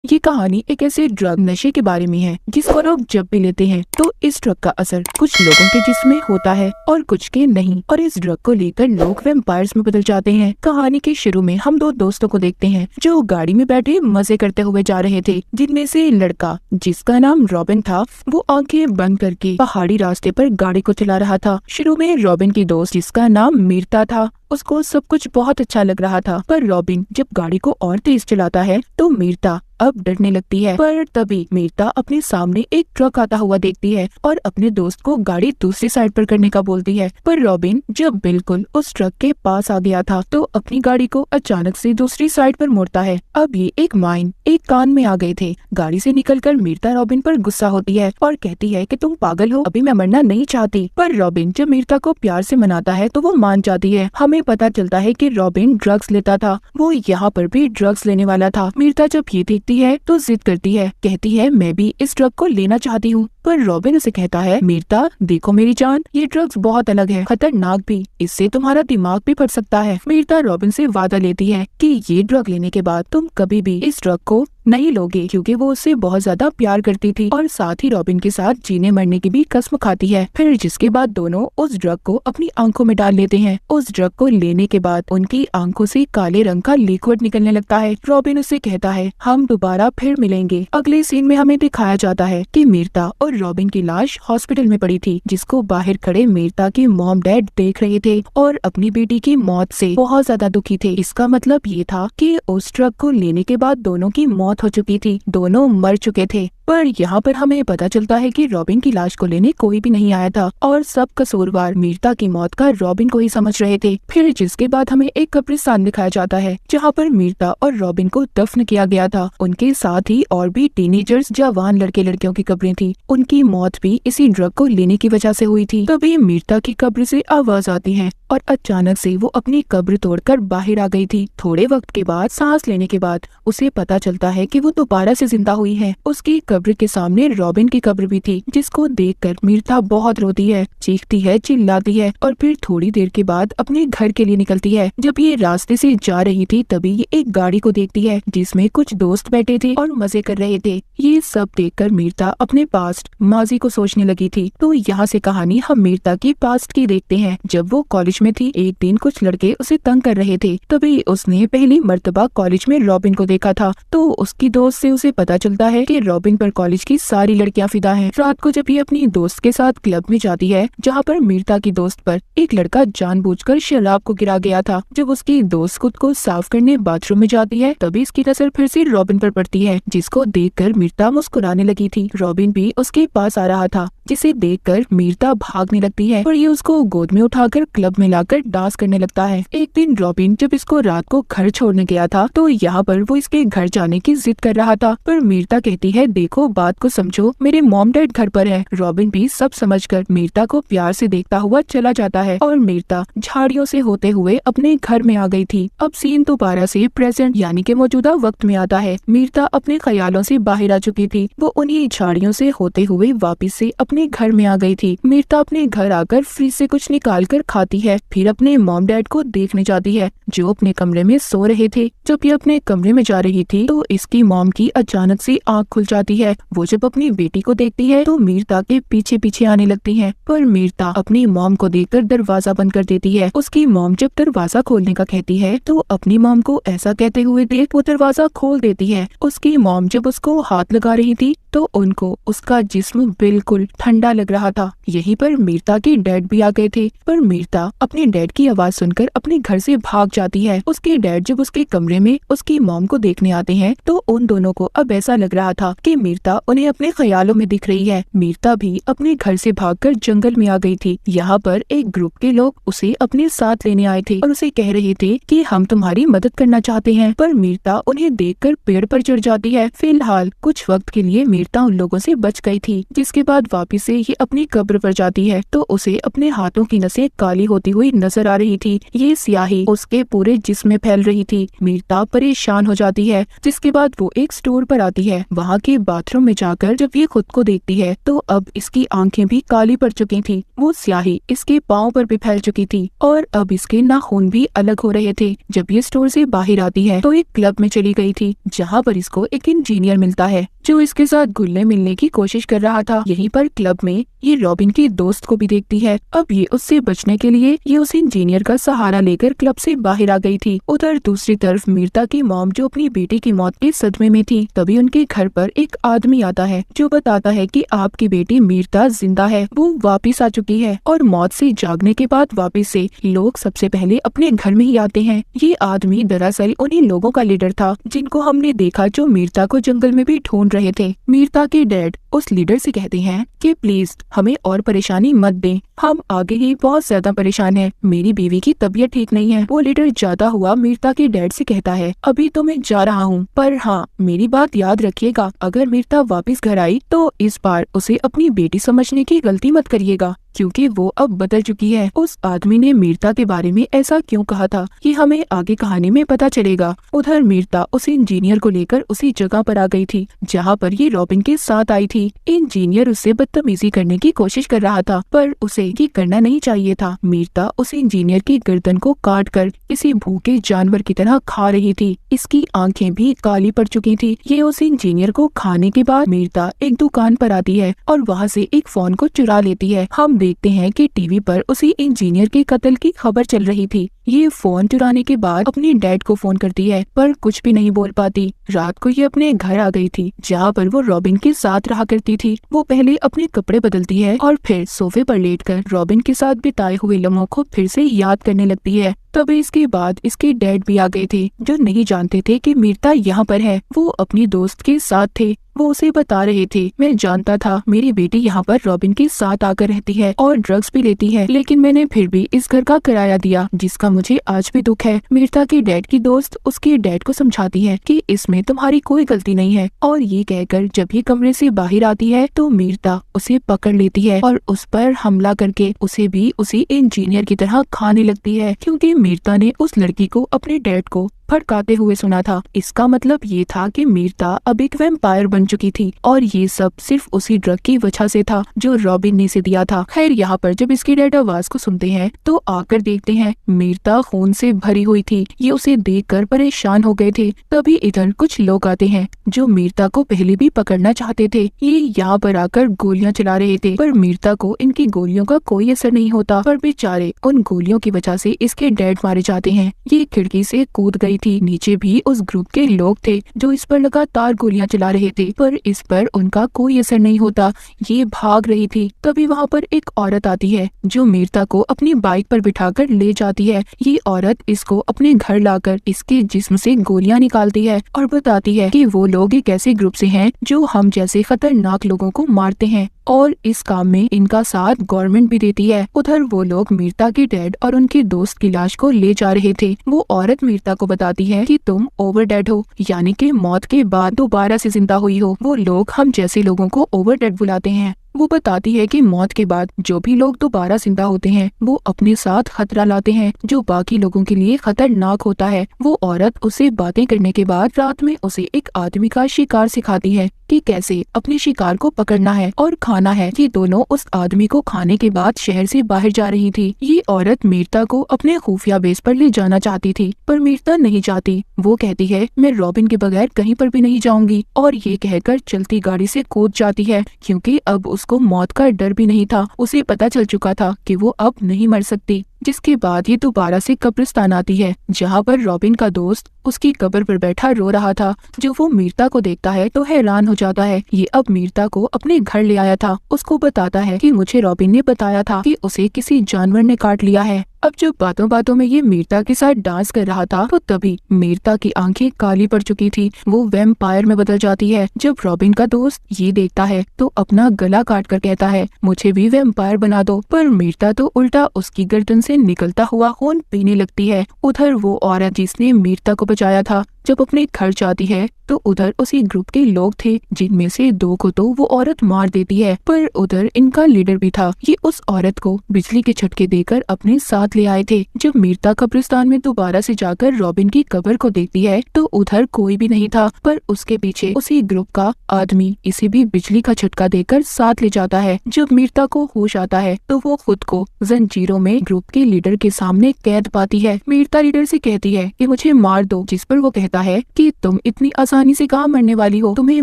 ये कहानी एक ऐसे ड्रग नशे के बारे में है जिसको लोग जब भी लेते हैं तो इस ड्रग का असर कुछ लोगों के जिस्म में होता है और कुछ के नहीं, और इस ड्रग को लेकर लोग वैम्पायर्स में बदल जाते हैं। कहानी के शुरू में हम दो दोस्तों को देखते हैं जो गाड़ी में बैठे मजे करते हुए जा रहे थे, जिनमें से लड़का जिसका नाम रॉबिन था वो आंखें बंद करके पहाड़ी रास्ते पर गाड़ी को चला रहा था। शुरू में रॉबिन की दोस्त जिसका नाम मीरता था, उसको सब कुछ बहुत अच्छा लग रहा था, पर रॉबिन जब गाड़ी को और तेज चलाता है तो मीरता अब डरने लगती है। पर तभी मीरता अपने सामने एक ट्रक आता हुआ देखती है और अपने दोस्त को गाड़ी दूसरी साइड पर करने का बोलती है। पर रॉबिन जब बिल्कुल उस ट्रक के पास आ गया था तो अपनी गाड़ी को अचानक से दूसरी साइड पर मोड़ता है। अब ये एक माइन एक कान में आ गए थे। गाड़ी से निकलकर मीरता रॉबिन पर गुस्सा होती है और कहती है कि तुम पागल हो, अभी मैं मरना नहीं चाहती। पर रॉबिन जब मीरता को प्यार से मनाता है तो वो मान जाती है। हमें पता चलता है कि रॉबिन ड्रग्स लेता था, वो यहाँ पर भी ड्रग्स लेने वाला था। मीरता जब ये देखती है तो जिद करती है, कहती है मैं भी इस ड्रग को लेना चाहती हूँ। पर रॉबिन उसे कहता है, मीरता देखो मेरी जान, ये ड्रग्स बहुत अलग है, खतरनाक भी, इससे तुम्हारा दिमाग भी फट सकता है। मीरता रॉबिन से वादा लेती है कि ये ड्रग लेने के बाद तुम कभी भी इस ड्रग को नहीं लोगे, क्योंकि वो उससे बहुत ज्यादा प्यार करती थी और साथ ही रॉबिन के साथ जीने मरने की भी कसम खाती है। फिर जिसके बाद दोनों उस ड्रग को अपनी आंखों में डाल लेते हैं। उस ड्रग को लेने के बाद उनकी आंखों से काले रंग का लिक्विड निकलने लगता है। रॉबिन उससे कहता है हम दोबारा फिर मिलेंगे। अगले सीन में हमें दिखाया जाता है कि मीरता और रॉबिन की लाश हॉस्पिटल में पड़ी थी, जिसको बाहर खड़े मीरता के मॉम डैड देख रहे थे और अपनी बेटी की मौत से बहुत ज्यादा दुखी थे। इसका मतलब ये था कि उस ड्रग को लेने के बाद दोनों की मौत हो चुकी थी, दोनों मर चुके थे। पर यहाँ पर हमें पता चलता है कि रॉबिन की लाश को लेने कोई भी नहीं आया था और सब कसूरवार मीरता की मौत का रॉबिन को ही समझ रहे थे। फिर जिसके बाद हमें एक कब्रिस्तान दिखाया जाता है जहाँ पर मीरता और रॉबिन को दफन किया गया था। उनके साथ ही और भी टीनेजर्स जवान लड़के लड़कियों की कब्रें थी। उनकी मौत भी इसी ड्रग को लेने की वजह से हुई थी। तभी मीरता की कब्र से आवाज आती है और अचानक से वो अपनी कब्र तोड़कर बाहर आ गई थी। थोड़े वक्त के बाद सांस लेने के बाद उसे पता चलता है कि वो दोबारा से जिंदा हुई है। उसकी कब्र के सामने रॉबिन की कब्र भी थी, जिसको देखकर मीरता बहुत रोती है, चीखती है, चिल्लाती है और फिर थोड़ी देर के बाद अपने घर के लिए निकलती है। जब ये रास्ते से जा रही थी तभी ये एक गाड़ी को देखती है जिसमें कुछ दोस्त बैठे थे और मजे कर रहे थे। ये सब देखकर मीरता अपने पास्ट माजी को सोचने लगी थी। तो यहाँ से कहानी हम मीरता की पास्ट की देखते हैं। जब वो कॉलेज में थी एक दिन कुछ लड़के उसे तंग कर रहे थे, तभी उसने पहली मर्तबा कॉलेज में रॉबिन को देखा था। तो उसकी दोस्त से उसे पता चलता है कि रॉबिन पर कॉलेज की सारी लड़कियां फिदा हैं। रात को जब ये अपनी दोस्त के साथ क्लब में जाती है जहाँ पर मीरता की दोस्त पर एक लड़का जानबूझकर शराब को गिरा गया था, जब उसकी दोस्त खुद को साफ करने बाथरूम में जाती है तभी इसकी नजर फिर से रॉबिन पर पड़ती है, जिसको देखकर मीरता मुस्कुराने लगी थी। रॉबिन भी उसके पास आ रहा था, जिसे देखकर मीरता भागने लगती है और ये उसको गोद में उठाकर क्लब में लाकर डांस करने लगता है। एक दिन रॉबिन जब इसको रात को घर छोड़ने गया था तो यहाँ पर वो इसके घर जाने की जिद कर रहा था, पर मीरता कहती है देखो बात को समझो, मेरे मॉम डैड घर पर है। रॉबिन भी सब समझकर मीरता को प्यार से देखता हुआ चला जाता है और मीरता झाड़ियों से होते हुए अपने घर में आ गई थी। अब सीन दोबारा से प्रेजेंट यानी के मौजूदा वक्त में आता है। मीरता अपने ख्यालों से बाहर आ चुकी थी, वो उन्हीं झाड़ियों से होते हुए वापिस से अपने घर में आ गई थी। मीरता अपने घर आकर फ्रिज से कुछ निकाल कर खाती है, फिर अपने मॉम डैड को देखने जाती है जो अपने कमरे में सो रहे थे। जब ये अपने कमरे में जा रही थी तो इसकी मॉम की अचानक से आंख खुल जाती है। वो जब अपनी बेटी को देखती है तो मीरता के पीछे पीछे आने लगती है, पर मीरता अपनी मॉम को देखकर दरवाजा बंद कर देती है। उसकी मॉम जब दरवाजा खोलने का कहती है तो अपनी मॉम को ऐसा कहते हुए देख वो दरवाजा खोल देती है। उसकी मॉम जब उसको हाथ लगा रही थी तो उनको उसका जिस्म बिल्कुल ठंडा लग रहा था। यहीं पर मीरता के डैड भी आ गए थे, पर मीरता अपने डैड की आवाज सुनकर अपने घर से भाग जाती है। उसके डैड जब उसके कमरे में उसकी मॉम को देखने आते हैं तो उन दोनों को अब ऐसा लग रहा था कि मीरता उन्हें अपने ख्यालों में दिख रही है। मीरता भी अपने घर से भागकर जंगल में आ गई थी। यहाँ पर एक ग्रुप के लोग उसे अपने साथ लेने आए थे और उसे कह रहे थे कि हम तुम्हारी मदद करना चाहते हैं, पर मीरता उन्हें देखकर पेड़ पर चढ़ जाती है। फिलहाल कुछ वक्त के लिए मीरता उन लोगों से बच गई थी, जिसके बाद वापस वापिस से ये अपनी कब्र पर जाती है तो उसे अपने हाथों की नसें काली होती हुई नजर आ रही थी। ये स्याही उसके पूरे जिस्म में फैल रही थी। मीरता परेशान हो जाती है, जिसके बाद वो एक स्टोर पर आती है। वहाँ के बाथरूम में जाकर जब ये खुद को देखती है तो अब इसकी आंखें भी काली पड़ चुकी थी। वो स्याही इसके पाँव पर भी फैल चुकी थी और अब इसके नाखून भी अलग हो रहे थे। जब ये स्टोर से बाहर आती है तो एक क्लब में चली गई थी, जहाँ पर इसको एक इंजीनियर मिलता है जो इसके साथ घुलने मिलने की कोशिश कर रहा था। यहीं पर क्लब में ये रॉबिन की दोस्त को भी देखती है। अब ये उससे बचने के लिए ये उस इंजीनियर का सहारा लेकर क्लब से बाहर आ गई थी। उधर दूसरी तरफ मीरता की मॉम जो अपनी बेटी की मौत के सदमे में थी, तभी उनके घर पर एक आदमी आता है जो बताता है कि आपकी बेटी मीरता जिंदा है, वो वापिस आ चुकी है। और मौत से जागने के बाद वापिस से लोग सबसे पहले अपने घर में ही आते हैं। ये आदमी दरअसल उन्हीं लोगों का लीडर था जिनको हमने देखा जो मीरता को जंगल में भी ढूंढ रहे थे। मीरता के डैड उस लीडर से कहते हैं कि प्लीज हमें और परेशानी मत दें, हम आगे ही बहुत ज्यादा परेशान हैं, मेरी बीवी की तबीयत ठीक नहीं है। वो लीडर जाता हुआ मीरता के डैड से कहता है अभी तो मैं जा रहा हूँ, पर हाँ मेरी बात याद रखिएगा, अगर मीरता वापस घर आई तो इस बार उसे अपनी बेटी समझने की गलती मत करिएगा, क्योंकि वो अब बदल चुकी है। उस आदमी ने मीरता के बारे में ऐसा क्यों कहा था ये हमें आगे कहानी में पता चलेगा। उधर मीरता उस इंजीनियर को लेकर उसी जगह पर आ गई थी जहाँ पर ये रॉबिन के साथ आई थी। इंजीनियर उससे बदतमीजी करने की कोशिश कर रहा था, पर उसे ये करना नहीं चाहिए था। मीरता उस इंजीनियर की गर्दन को काट कर किसी भूखे जानवर की तरह खा रही थी। इसकी आंखें भी काली पड़ चुकी थी। ये उस इंजीनियर को खाने के बाद मीरता एक दुकान पर आती है और वहाँ से एक फोन को चुरा लेती है। हम देखते हैं कि टीवी पर उसी इंजीनियर के कत्ल की खबर चल रही थी। ये फोन चुराने के बाद अपने डैड को फोन करती है, पर कुछ भी नहीं बोल पाती। रात को ये अपने घर आ गई थी जहाँ पर वो रॉबिन के साथ रहा करती थी। वो पहले अपने कपड़े बदलती है और फिर सोफे पर लेटकर रॉबिन के साथ बिताए हुए लम्हों को फिर से याद करने लगती है। तभी इसके बाद इसके डैड भी आ गए थे जो नहीं जानते थे कि मीरता यहाँ पर है। वो अपनी दोस्त के साथ थे। वो उसे बता रहे थे मैं जानता था मेरी बेटी यहाँ पर रॉबिन के साथ आकर रहती है और ड्रग्स भी लेती है, लेकिन मैंने फिर भी इस घर का किराया दिया जिसका मुझे आज भी दुख है। मीरता के डैड की दोस्त उसके डैड को समझाती है कि इसमें तुम्हारी कोई गलती नहीं है, और ये कहकर जब ये कमरे से बाहर आती है तो मीरता उसे पकड़ लेती है और उस पर हमला करके उसे भी उसी इंजीनियर की तरह खाने लगती है, क्योंकि मीरता ने उस लड़की को अपने डैड को फटकारते हुए सुना था। इसका मतलब ये था कि मीरता अब एक वैम्पायर बन चुकी थी और ये सब सिर्फ उसी ड्रग की वजह से था जो रॉबिन ने इसे दिया था। खैर यहाँ पर जब इसके डैड आवाज को सुनते हैं तो आकर देखते हैं मीरता खून से भरी हुई थी। ये उसे देखकर परेशान हो गए थे। तभी इधर कुछ लोग आते हैं जो मीरता को पहले भी पकड़ना चाहते थे। ये यहाँ पर आकर गोलियां चला रहे थे, पर मीरता को इनकी गोलियों का कोई असर नहीं होता। पर बेचारे उन गोलियों की वजह से इसके डैड मारे जाते हैं। ये खिड़की से कूद गई थी। नीचे भी उस ग्रुप के लोग थे जो इस पर लगातार गोलियां चला रहे थे, पर इस पर उनका कोई असर नहीं होता। ये भाग रही थी। तभी वहाँ पर एक औरत आती है जो मीरता को अपनी बाइक पर बिठाकर ले जाती है। ये औरत इसको अपने घर लाकर इसके जिस्म से गोलियां निकालती है और बताती है कि वो लोग एक ऐसे ग्रुप से हैं जो हम जैसे खतरनाक लोगों को मारते हैं और इस काम में इनका साथ गवर्नमेंट भी देती है। उधर वो लोग मीरता के डैड और उनके दोस्त की लाश को ले जा रहे थे। वो औरत मीरता को बताती है कि तुम ओवर डेड हो, यानी कि मौत के बाद दोबारा से जिंदा हुई हो। वो लोग हम जैसे लोगों को ओवर डेड बुलाते हैं। वो बताती है कि मौत के बाद जो भी लोग दोबारा जिंदा होते हैं वो अपने साथ खतरा लाते हैं जो बाकी लोगों के लिए खतरनाक होता है। वो औरत उसे बातें करने के बाद रात में उसे एक आदमी का शिकार सिखाती है कि कैसे अपने शिकार को पकड़ना है और खाना है। ये दोनों उस आदमी को खाने के बाद शहर से बाहर जा रही थी। ये औरत मीरता को अपने खुफिया बेस पर ले जाना चाहती थी, पर मीरता नहीं चाहती। वो कहती है मैं रॉबिन के बगैर कहीं पर भी नहीं जाऊंगी, और ये कहकर चलती गाड़ी से कूद जाती है, क्योंकि अब उसको मौत का डर भी नहीं था। उसे पता चल चुका था कि वो अब नहीं मर सकती। जिसके बाद ये दोबारा से कब्रिस्तान आती है जहाँ पर रॉबिन का दोस्त उसकी कब्र पर बैठा रो रहा था। जो वो मीरता को देखता है तो हैरान हो जाता है। ये अब मीरता को अपने घर ले आया था। उसको बताता है कि मुझे रॉबिन ने बताया था कि उसे किसी जानवर ने काट लिया है। अब जब बातों बातों में ये मीरता के साथ डांस कर रहा था तो तभी मीरता की आंखें काली पड़ चुकी थी। वो वैम्पायर में बदल जाती है। जब रॉबिन का दोस्त ये देखता है तो अपना गला काट कर कहता है मुझे भी वैम्पायर बना दो, पर मीरता तो उल्टा उसकी गर्दन से निकलता हुआ खून पीने लगती है। उधर वो औरत जिसने मीरता को बचाया था जब अपने घर जाती है तो उधर उसी ग्रुप के लोग थे, जिनमें से 2 को तो वो औरत मार देती है, पर उधर इनका लीडर भी था। ये उस औरत को बिजली के झटके देकर अपने साथ ले आए थे। जब मीर्ता कब्रिस्तान में दोबारा से जाकर रॉबिन की कब्र को देखती है तो उधर कोई भी नहीं था, पर उसके पीछे उसी ग्रुप का आदमी इसे भी बिजली का झटका देकर साथ ले जाता है। जब मीर्ता को होश आता है तो वो खुद को जंजीरों में ग्रुप के लीडर के सामने कैद पाती है। मीर्ता लीडर से कहती है कि मुझे मार दो, जिस पर वो कहता है कि तुम इतनी आसानी से कहाँ मरने वाली हो, तुम्हें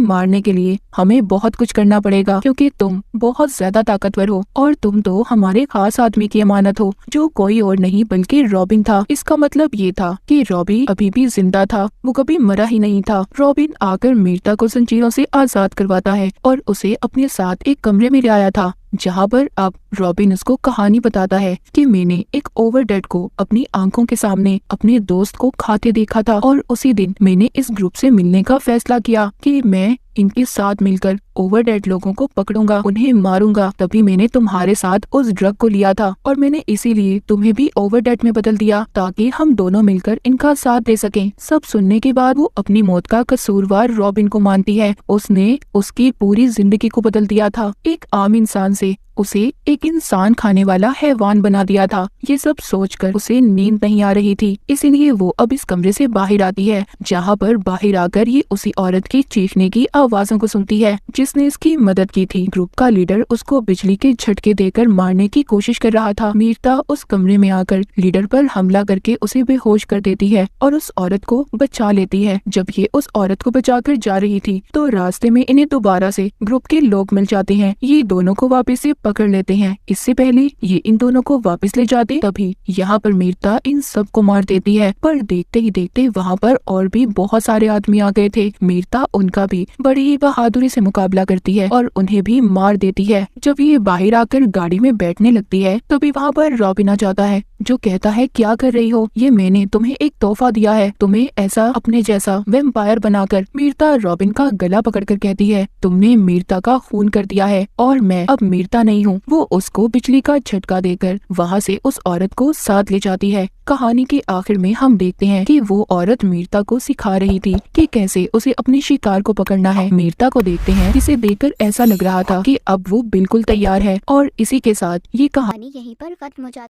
मारने के लिए हमें बहुत कुछ करना पड़ेगा, क्योंकि तुम बहुत ज्यादा ताकतवर हो और तुम तो हमारे खास आदमी की अमानत हो, जो कोई और नहीं बल्कि रॉबिन था। इसका मतलब ये था कि रॉबिन अभी भी जिंदा था, वो कभी मरा ही नहीं था। रॉबिन आकर मीर्ता को जंजीरों से आजाद करवाता है और उसे अपने साथ एक कमरे में ले आया था, जहाँ पर अब रॉबिन उसको कहानी बताता है कि मैंने एक ओवरडेड को अपनी आंखों के सामने अपने दोस्त को खाते देखा था और उसी दिन मैंने इस ग्रुप से मिलने का फैसला किया कि मैं इनके साथ मिलकर ओवरडेड लोगों को पकड़ूंगा, उन्हें मारूंगा। तभी मैंने तुम्हारे साथ उस ड्रग को लिया था और मैंने इसीलिए तुम्हें भी ओवरडेड में बदल दिया ताकि हम दोनों मिलकर इनका साथ दे सकें। सब सुनने के बाद वो अपनी मौत का कसूरवार रॉबिन को मानती है। उसने उसकी पूरी जिंदगी को बदल दिया था, एक आम इंसान से उसे एक इंसान खाने वाला हैवान बना दिया था। ये सब सोचकर उसे नींद नहीं आ रही थी, इसीलिए वो अब इस कमरे से बाहर आती है, जहाँ पर बाहर आकर ये उसी औरत की चीखने की आवाजों को सुनती है जिसने इसकी मदद की थी। ग्रुप का लीडर उसको बिजली के झटके देकर मारने की कोशिश कर रहा था। मीर्ता उस कमरे में आकर लीडर पर हमला करके उसे बेहोश कर देती है और उस औरत को बचा लेती है। जब ये उस औरत को बचाकर जा रही थी तो रास्ते में इन्हें दोबारा से ग्रुप के लोग मिल जाते हैं। ये दोनों को वापस से पकड़ लेते हैं। इससे पहले ये इन दोनों को वापस ले जाते तभी यहाँ पर मीर्ता इन सब को मार देती है, पर देखते ही देखते वहाँ पर और भी बहुत सारे आदमी आ गए थे। मीर्ता उनका भी बड़ी ही बहादुरी से मुकाबला करती है और उन्हें भी मार देती है। जब ये बाहर आकर गाड़ी में बैठने लगती है तभी वहाँ पर रॉबिन आ जाता है, जो कहता है क्या कर रही हो, ये मैंने तुम्हें एक तोहफा दिया है, तुम्हें ऐसा अपने जैसा वैम्पायर बनाकर। मीर्ता रॉबिन का गला पकड़कर कहती है तुमने मीर्ता का खून कर दिया है और मैं अब मीर्ता नहीं हूँ। वो उसको बिजली का झटका देकर वहाँ से उस औरत को साथ ले जाती है। कहानी के आखिर में हम देखते हैं कि वो औरत मीर्ता को सिखा रही थी कि कैसे उसे अपने शिकार को पकड़ना है। मीर्ता को देखते हैं जिसे देखकर ऐसा लग रहा था कि अब वो बिल्कुल तैयार है और इसी के साथ ये कहानी यहीं पर खत्म हो जाती है।